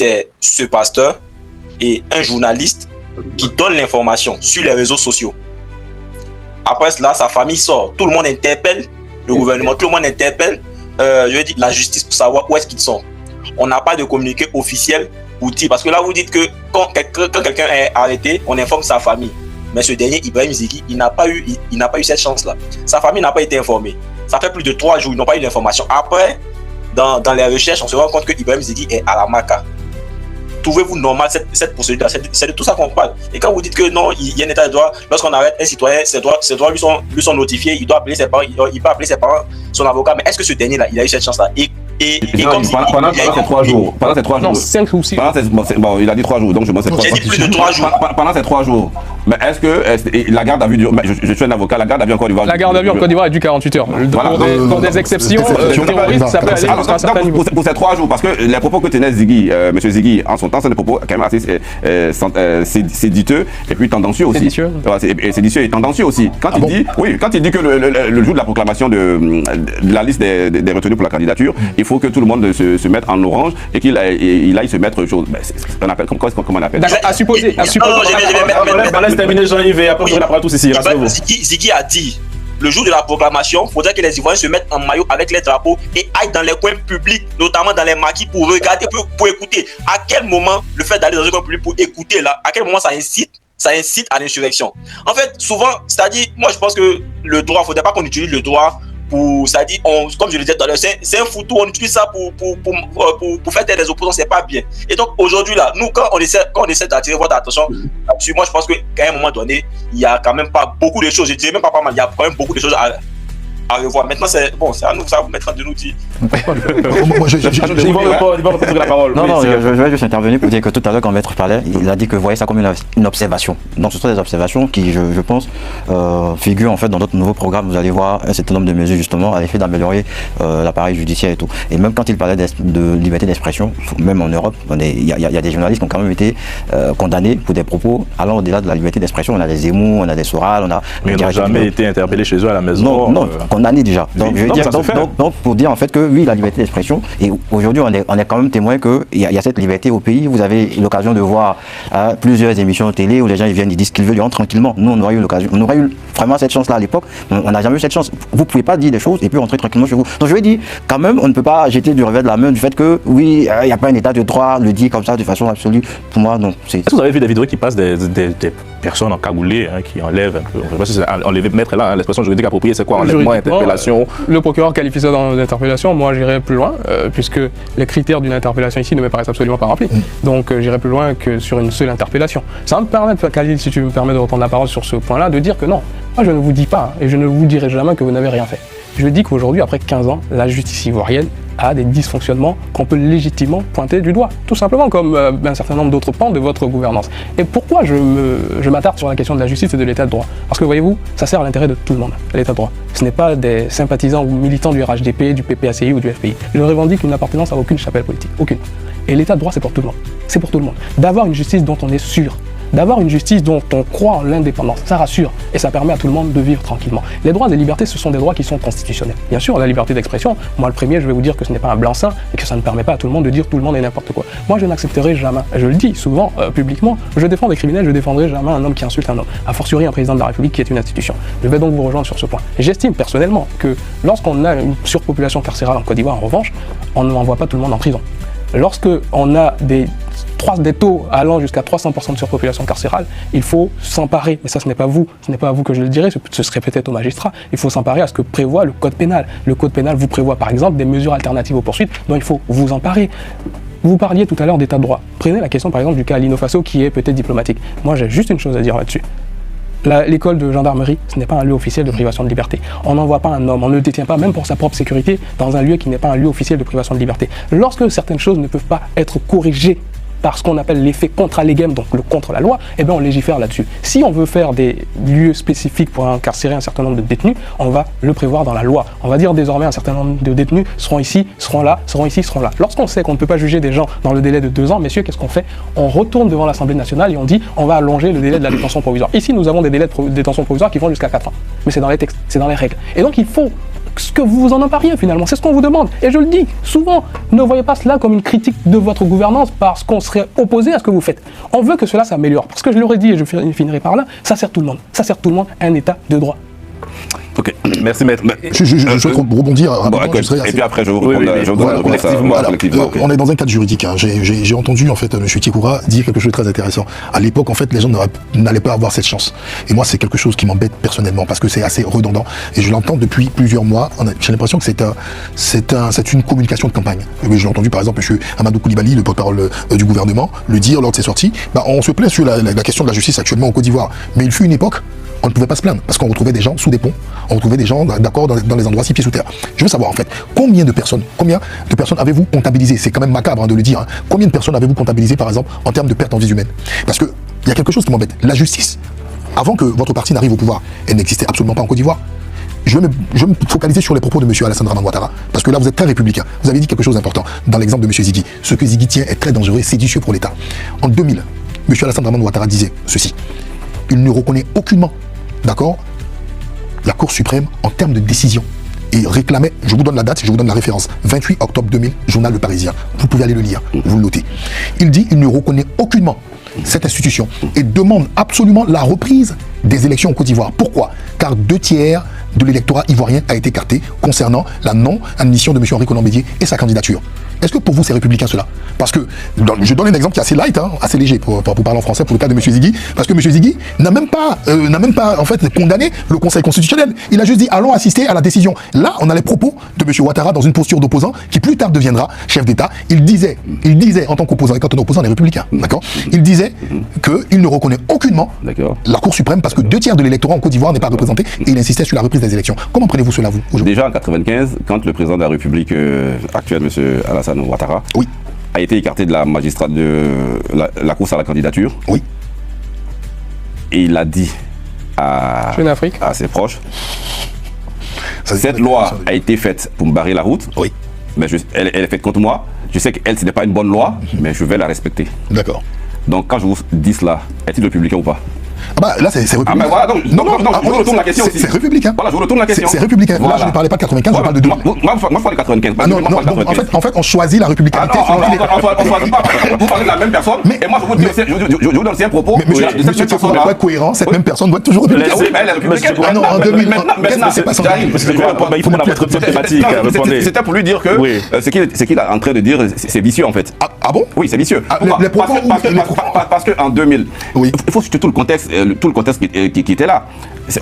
c'est ce pasteur et un journaliste qui donne l'information sur les réseaux sociaux. Après cela, sa famille sort. Tout le monde interpelle le gouvernement, tout le monde interpelle la justice pour savoir où est-ce qu'ils sont. On n'a pas de communiqué officiel pour dire, parce que là vous dites que quand quelqu'un est arrêté, on informe sa famille. Mais ce dernier, Ibrahim Zighi, il n'a pas eu cette chance-là. Sa famille n'a pas été informée. Ça fait plus de 3 jours, ils n'ont pas eu d'information. Après, dans les recherches, on se rend compte que Ibrahim Zighi est à la Maca. Trouvez-vous normal cette procédure? C'est de tout ça qu'on parle. Et quand vous dites que non, il y a un état de droit, lorsqu'on arrête un citoyen, ses droits lui sont notifiés, il doit appeler ses parents, il peut appeler ses parents, son avocat. Mais est-ce que ce dernier-là, il a eu cette chance-là? Pendant ces 3 jours. Non, 5 ou 6 jours. Bon, il a dit 3 jours, donc je me sais 3 jours. J'ai dit plus de 3 jours. Pendant ces 3 jours, mais est-ce que la garde à vue je suis un avocat, la garde à vue en Côte d'Ivoire. La garde à vue en Côte d'Ivoire est du 48 heures. Pour des exceptions terroristes, ça peut aller jusqu'à un certain niveau. Pour ces 3 jours, parce que les propos que tenait Zighi, M. Zighi, en son temps, c'est des propos quand même assez séditeux et puis tendancieux aussi. Séditieux et tendancieux aussi. Quand il dit que le jour de la proclamation de la liste des retenus pour la candidature, il faut que tout le monde se mette en orange et qu'il aille se mettre chose. Comment on appelle? À supposer. Laisse terminer Jean-Yves et après je la tous ici. Zighi a dit, le jour de la proclamation, il faudrait que les Ivoiriens se mettent en maillot avec les drapeaux et aillent dans les coins publics, notamment dans les maquis, pour regarder, pour écouter. À quel moment le fait d'aller dans un coin public pour écouter là, à quel moment ça incite à l'insurrection? En fait, souvent, c'est-à-dire, moi je pense que le droit, il ne faudrait pas qu'on utilise le droit pour, c'est-à-dire, comme je le disais tout à l'heure, c'est un foutu, on utilise ça pour faire taire les opposants, c'est pas bien. Et donc aujourd'hui là, nous quand on essaie d'attirer votre attention là-dessus, moi je pense qu'à un moment donné, il y a quand même pas beaucoup de choses, je dirais même pas mal, il y a quand même beaucoup de choses à revoir. Maintenant c'est à nous, ça va vous mettre de nous dire. Moi je vais reprendre la parole. Non, je vais juste intervenir pour dire que tout à l'heure quand Maître parlait, il a dit que vous voyez ça comme une observation. Donc ce sont des observations qui, je pense, figurent en fait dans notre nouveau programme. Vous allez voir un certain nombre de mesures justement à l'effet d'améliorer l'appareil judiciaire et tout. Et même quand il parlait de liberté d'expression, même en Europe, il y a des journalistes qui ont quand même été condamnés pour des propos allant au-delà de la liberté d'expression. On a des Zemmour, on a des Soral, on a... Mais ils n'ont jamais été interpellés chez eux à la maison. Non, condamnés déjà. Donc, je veux dire, donc pour dire en fait que oui, la liberté d'expression, et aujourd'hui on est quand même témoin qu'il y a cette liberté au pays. Vous avez l'occasion de voir plusieurs émissions télé où les gens ils viennent, ils disent ce qu'ils veulent, ils rentrent tranquillement. Nous on aurait eu l'occasion, on aurait eu vraiment cette chance là à l'époque, on n'a jamais eu cette chance. Vous pouvez pas dire des choses et puis rentrer tranquillement chez vous. Donc je veux dire, quand même, on ne peut pas jeter du revers de la main du fait que oui, il n'y a pas un état de droit, le dire comme ça de façon absolue. Pour moi, non. Est-ce que vous avez vu des vidéos qui passent des personnes encagoulées qui enlèvent un peu, je ne sais pas si c'est enlever, mettre là, l'expression juridique appropriée, c'est quoi? Enlèvement, interpellation. Le procureur qualifie ça d'interpellation. Moi, j'irai plus loin, puisque les critères d'une interpellation ici ne me paraissent absolument pas remplis. Donc, j'irai plus loin que sur une seule interpellation. Ça va me permettre, Khalil, si tu me permets de reprendre la parole sur ce point-là, de dire que non, moi, je ne vous dis pas, et je ne vous dirai jamais que vous n'avez rien fait. Je dis qu'aujourd'hui, après 15 ans, la justice ivoirienne a des dysfonctionnements qu'on peut légitimement pointer du doigt, tout simplement comme un certain nombre d'autres pans de votre gouvernance. Et pourquoi je m'attarde sur la question de la justice et de l'état de droit? Parce que voyez-vous, ça sert à l'intérêt de tout le monde, l'état de droit. Ce n'est pas des sympathisants ou militants du RHDP, du PPACI ou du FPI. Je revendique une appartenance à aucune chapelle politique, aucune. Et l'état de droit, c'est pour tout le monde. C'est pour tout le monde. D'avoir une justice dont on est sûr, d'avoir une justice dont on croit en l'indépendance, ça rassure et ça permet à tout le monde de vivre tranquillement. Les droits et libertés, ce sont des droits qui sont constitutionnels. Bien sûr, la liberté d'expression, moi le premier, je vais vous dire que ce n'est pas un blanc-seing et que ça ne permet pas à tout le monde de dire tout le monde est n'importe quoi. Moi, je n'accepterai jamais, je le dis souvent publiquement, je défends des criminels, je défendrai jamais un homme qui insulte un homme, a fortiori un président de la République qui est une institution. Je vais donc vous rejoindre sur ce point. Et j'estime personnellement que lorsqu'on a une surpopulation carcérale en Côte d'Ivoire, en revanche, on ne m'envoie pas tout le monde en prison. Lorsqu'on a des taux allant jusqu'à 300% de surpopulation carcérale, il faut s'emparer, mais ça ce n'est pas à vous que je le dirai, ce serait peut-être au magistrat, il faut s'emparer à ce que prévoit le code pénal. Le code pénal vous prévoit par exemple des mesures alternatives aux poursuites dont il faut vous emparer. Vous parliez tout à l'heure d'état de droit. Prenez la question par exemple du cas Lino Faso qui est peut-être diplomatique. Moi j'ai juste une chose à dire là-dessus. L'école de gendarmerie, ce n'est pas un lieu officiel de privation de liberté. On n'envoie pas un homme, on ne le détient pas, même pour sa propre sécurité, dans un lieu qui n'est pas un lieu officiel de privation de liberté. Lorsque certaines choses ne peuvent pas être corrigées par ce qu'on appelle l'effet contra legem, donc le contre la loi, eh bien on légifère là-dessus. Si on veut faire des lieux spécifiques pour incarcérer un certain nombre de détenus, on va le prévoir dans la loi. On va dire désormais un certain nombre de détenus seront ici, seront là, seront ici, seront là. Lorsqu'on sait qu'on ne peut pas juger des gens dans le délai de 2 ans, messieurs, qu'est-ce qu'on fait? On retourne devant l'Assemblée nationale et on dit on va allonger le délai de la détention provisoire. Ici, nous avons des délais de détention provisoire qui vont jusqu'à 4 ans. Mais c'est dans les textes, c'est dans les règles. Et donc il faut que vous vous en empariez finalement. C'est ce qu'on vous demande. Et je le dis souvent, ne voyez pas cela comme une critique de votre gouvernance parce qu'on serait opposé à ce que vous faites. On veut que cela s'améliore. Parce que je l'aurais dit et je finirai par là, ça sert tout le monde. Ça sert tout le monde à un état de droit. Ok, merci maître. Je souhaite rebondir. Et puis après, je vous réponds. On est dans un cadre juridique. Hein. J'ai entendu en fait M. Tiekoura dire quelque chose de très intéressant. À l'époque, en fait, les gens n'allaient pas avoir cette chance. Et moi, c'est quelque chose qui m'embête personnellement parce que c'est assez redondant. Et je l'entends depuis plusieurs mois. J'ai l'impression que c'est une communication de campagne. J'ai entendu par exemple M. Amadou Koulibaly, le porte-parole du gouvernement, le dire lors de ses sorties. On se plaint sur la question de la justice actuellement en Côte d'Ivoire. Mais il fut une époque, on ne pouvait pas se plaindre parce qu'on retrouvait des gens sous des ponts, on retrouvait des gens d'accord dans les endroits 6 pieds sous terre. Je veux savoir en fait, combien de personnes avez-vous comptabilisé? C'est quand même macabre de le dire. Hein. Combien de personnes avez-vous comptabilisé par exemple en termes de pertes en vie humaine? Parce que il y a quelque chose qui m'embête. La justice, avant que votre parti n'arrive au pouvoir, elle n'existait absolument pas en Côte d'Ivoire. Je vais me focaliser sur les propos de M. Alassane Dramane Ouattara, parce que là vous êtes très républicain. Vous avez dit quelque chose d'important dans l'exemple de M. Ziggy. Ce que Ziggy tient est très dangereux et séditieux pour l'État. En 2000, M. Alassane Dramane Ouattara disait ceci: il ne reconnaît aucunement, d'accord, la Cour suprême en termes de décision. Et réclamait, je vous donne la date, je vous donne la référence, 28 octobre 2000, journal Le Parisien. Vous pouvez aller le lire, vous le notez. Il dit, il ne reconnaît aucunement cette institution et demande absolument la reprise des élections en Côte d'Ivoire. Pourquoi? Car 2/3 de l'électorat ivoirien a été écarté concernant la non-admission de M. Henri Konan Bédié et sa candidature. Est-ce que pour vous c'est républicain cela? Parce que, je donne un exemple qui est assez light, hein, assez léger pour parler en français pour le cas de M. Ziggy, parce que M. Ziggy n'a même pas en fait condamné le Conseil constitutionnel. Il a juste dit allons assister à la décision. Là, on a les propos de M. Ouattara dans une posture d'opposant qui plus tard deviendra chef d'État. Il disait en tant qu'opposant, et quand on est opposant on est républicain, d'accord? Il disait qu'il ne reconnaît aucunement la Cour suprême parce que 2/3 de l'électorat en Côte d'Ivoire n'est pas représenté et il insistait sur la reprise des élections. Comment prenez-vous cela vous aujourd'hui? Déjà en 95, quand le président de la République actuel, M. Alassane Ouattara, a été écarté de la magistrate de la course à la candidature. Oui. Et il a dit à ses proches, cette loi a été faite pour me barrer la route. Oui. Mais elle est faite contre moi. Je sais qu'elle, ce n'est pas une bonne loi, mais je vais la respecter. D'accord. Donc quand je vous dis cela, est-il républicain ou pas? Ah bah là c'est républicain. Ah bah voilà, donc je vous retourne la question aussi. C'est républicain. Voilà, je vous retourne la question. C'est républicain. Voilà. Là je ne parlais pas de 95, je parle de 2000. Moi je parle de 95. Ah non, en fait on choisit la républicanité. On choisit pas. Vous parlez de la même personne, et moi je vous donne un propos. Mais monsieur Tiekoura doit être cohérent, cette même personne doit être toujours républicaine. Oui, mais elle est républicaine. Ah non, en 2000, c'est pas son il faut qu'on apporte cette thématique. C'était pour lui dire que ce qu'il est en train de dire, c'est vicieux en fait. Ah bon? Oui, c'est vicieux. Parce qu'en 2000, il faut surtout tout le contexte qui était là.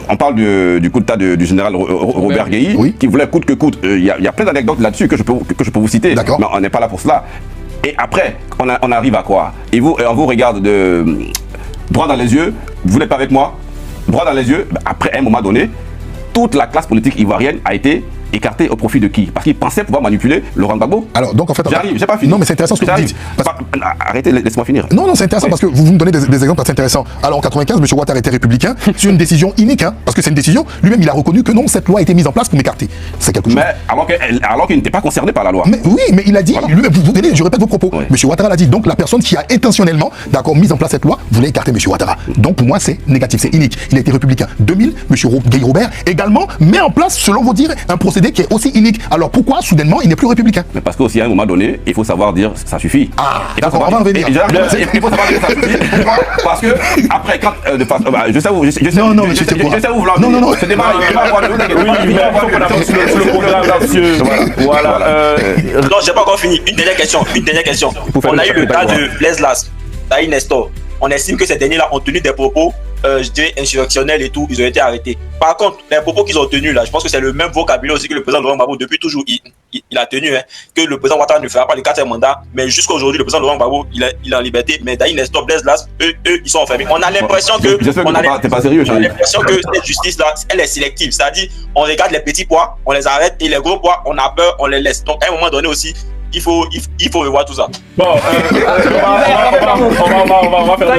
On parle du coup d'état du général Robert Guéhi, qui voulait coûte que coûte. Il y a plein d'anecdotes là-dessus que je peux vous citer. Mais on n'est pas là pour cela. Et après, on arrive à quoi? Et on vous regarde droit dans les yeux. Vous n'êtes pas avec moi? Droit dans les yeux. Après, à un moment donné, toute la classe politique ivoirienne a été écarté au profit de qui? Parce qu'il pensait pouvoir manipuler Laurent Gbagbo. Alors, donc en fait... J'arrive, j'ai pas fini. Non, mais c'est intéressant ce que vous dites. Arrêtez, laisse-moi finir. Non, c'est intéressant parce que vous me donnez des exemples assez intéressants. Alors, en 95, M. Ouattara était républicain sur une décision inique, hein, parce que c'est une décision. Lui-même, il a reconnu que non, cette loi a été mise en place pour m'écarter. C'est quelque chose. Mais alors qu'il n'était pas concerné par la loi. Mais oui, mais il a dit, lui-même, je répète vos propos. M. Ouattara l'a dit. Donc, la personne qui a intentionnellement, d'accord, mis en place cette loi, voulait écarter M. Ouattara. Donc, pour moi, c'est négatif, c'est inique. Il a été républicain. 2000, M. Guy Robert également met en place, selon vos dires, un procédé qui est aussi inique. Alors pourquoi soudainement il n'est plus républicain? Mais parce qu'aussi à un moment donné, il faut savoir dire ça suffit. Ah, d'accord, on va en venir. Il faut savoir dire ça suffit. Parce que après, quand je sais où Non, ce débat sur le programme là-dessus. Voilà. Non, j'ai pas encore fini. Une dernière question. On a eu le cas de Blaise Las, Daï Nestor. On estime que ces derniers-là ont tenu des propos, je dirais, insurrectionnels et tout, ils ont été arrêtés. Par contre, les propos qu'ils ont tenus là, je pense que c'est le même vocabulaire aussi que le président Laurent Gbagbo, depuis toujours, il a tenu, hein, que le président Ouattara ne fera pas le 4e mandat, mais jusqu'à aujourd'hui, le président Laurent Gbagbo, il est en liberté, mais Daï Nestor, Blaise Las, eux, ils sont enfermés. On a l'impression que, cette justice-là, elle est sélective, c'est-à-dire, on regarde les petits pois, on les arrête, et les gros pois, on a peur, on les laisse. Donc, à un moment donné aussi, il faut revoir tout ça. Bon, on va faire